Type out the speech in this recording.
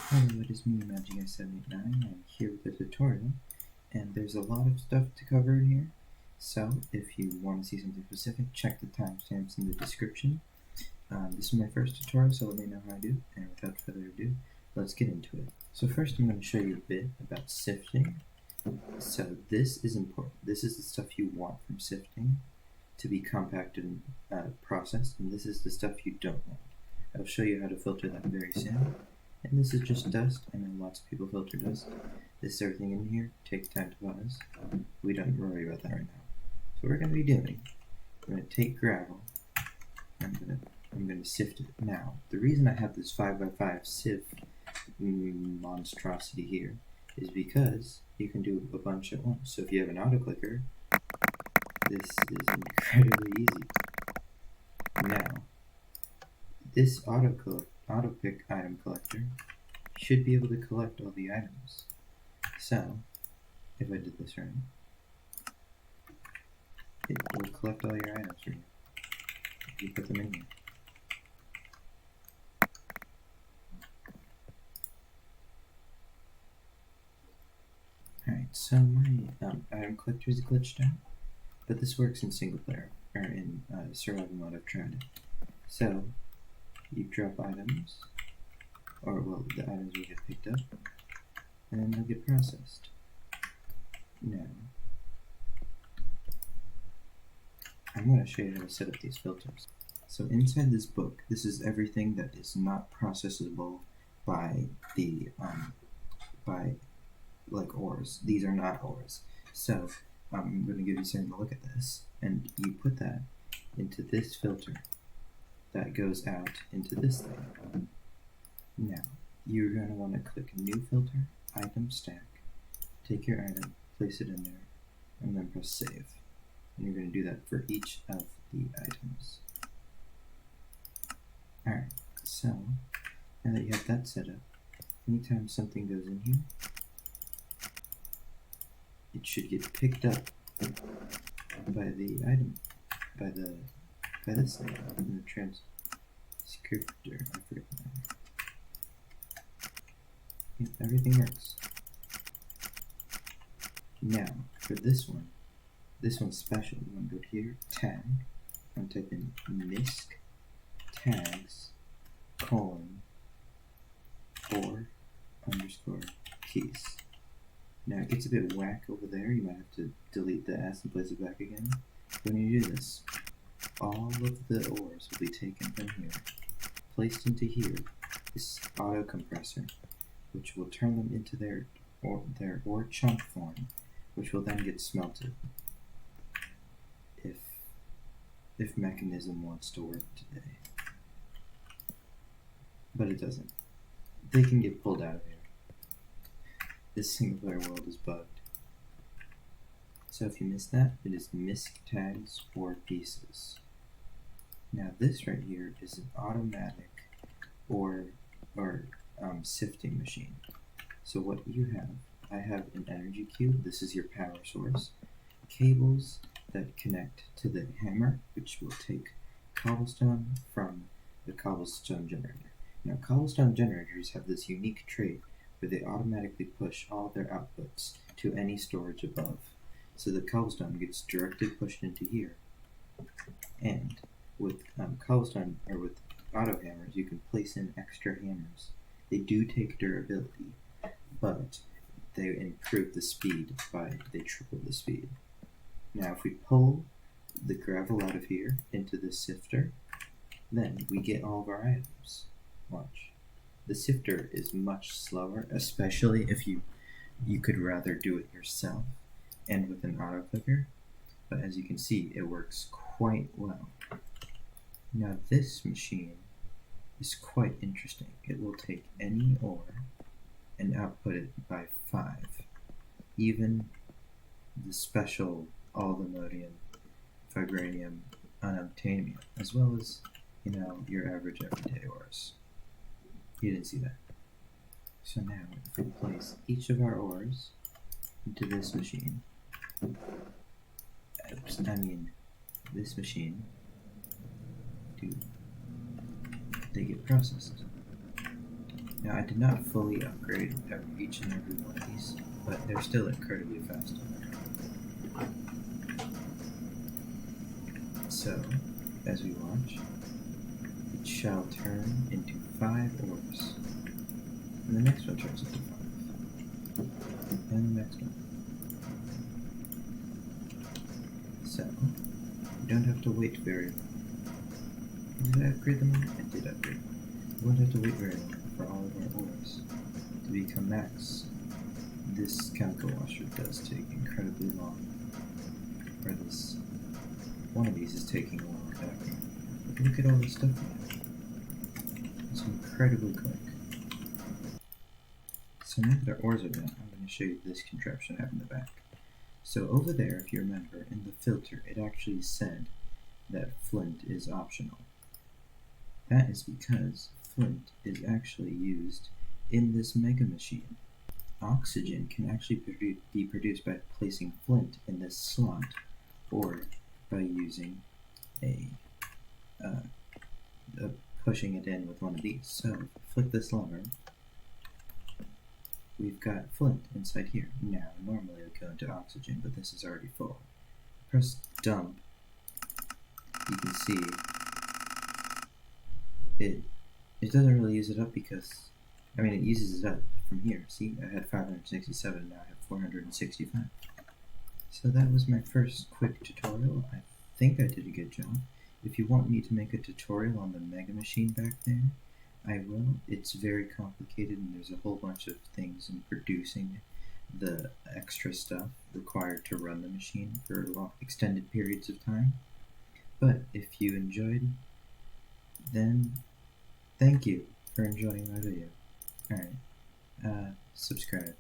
Hello, it is me, MagicGuy789. I'm here with a tutorial, and there's a lot of stuff to cover in here. So, if you want to see something specific, check the timestamps in the description. This is my first tutorial, so let me know how I do. And without further ado, let's get into it. So first, I'm going to show you a bit about sifting. So this is important. This is the stuff you want from sifting to be compacted and processed, and this is the stuff you don't want. I'll show you how to filter that very soon. And this is just dust. I know lots of people filter dust. This is everything in here. Take time to pause. We don't worry about that right now. So what we're going to be doing, we're going to take gravel. I'm going to sift it. Now, the reason I have this 5x5 sieve monstrosity here is because you can do a bunch at once. So if you have an auto clicker, this is incredibly easy. Now, this auto pick item collector should be able to collect all the items. So, if I did this right, it will collect all your items for you if you put them in here. Alright, so my item collector is glitched out, but this works in single player, or in survival mode. I've tried it. So, you drop items, or well, the items will get picked up, and then they'll get processed. Now, I'm going to show you how to set up these filters. So inside this book, this is everything that is not processable by the like ores. These are not ores. So I'm going to give you something to look at this, and you put that into this filter that goes out into this thing. Now you're going to want to click New Filter, Item Stack, take your item, place it in there, and then press Save. And you're going to do that for each of the items. Alright, so now that you have that set up, anytime something goes in here, it should get picked up by the item, by this thing, the transcriptor. I forget the name. Yep, everything works. Now, for this one's special. You want to go to here, tag, and type in misc tags colon 4 underscore keys. Now it gets a bit whack over there. You might have to delete the S and place it back again. When you do this, all of the ores will be taken from here, placed into here, this auto compressor, which will turn them into their ore chunk form, which will then get smelted. If Mekanism wants to work today. But it doesn't. They can get pulled out of here. This single player world is bugged. So if you missed that, it is misc tags 4 pieces. Now this right here is an automatic or sifting machine. So what you have, I have an energy cube. This is your power source. Cables that connect to the hammer, which will take cobblestone from the cobblestone generator. Now, cobblestone generators have this unique trait where they automatically push all their outputs to any storage above. So the cobblestone gets directly pushed into here. And with cobblestone, or with auto hammers, you can place in extra hammers. They do take durability, but they improve the speed they triple the speed. Now if we pull the gravel out of here into the sifter, then we get all of our items. Watch. The sifter is much slower, especially if you could rather do it yourself and with an auto clicker, but as you can see, it works quite well. Now this machine is quite interesting. It will take any ore and output it by 5. Even the special aluminium, vibranium, unobtainium, as well as, your average everyday ores. You didn't see that. So now, if we place each of our ores into this machine, this machine, they get processed. Now, I did not fully upgrade each and every one of these, but they're still incredibly fast. So, as we watch, it shall turn into 5 ores. And the next one turns into 5. And the next one. So, you don't have to wait very long. Did I upgrade them all? I did upgrade them. You won't have to wait very long for all of our ores to become max. This chemical washer does take incredibly long. Or this one of these is taking a long time. But look at all this stuff now. It's incredibly quick. So now that our ores are done, I'm going to show you this contraption I have in the back. So over there, if you remember, in the filter, it actually said that flint is optional. That is because flint is actually used in this mega machine. Oxygen can actually be produced by placing flint in this slot, or by using pushing it in with one of these. So, flick this lever, we've got flint inside here. Now, normally it would go into oxygen, but this is already full. Press dump, you can see it doesn't really use it up because, I mean, it uses it up from here. See, I had 567, now I have 465. So that was my first quick tutorial. I think I did a good job. If you want me to make a tutorial on the Mega Machine back there, I will. It's very complicated and there's a whole bunch of things in producing the extra stuff required to run the machine for long, extended periods of time. But if you enjoyed, then thank you for enjoying my video. Alright, subscribe.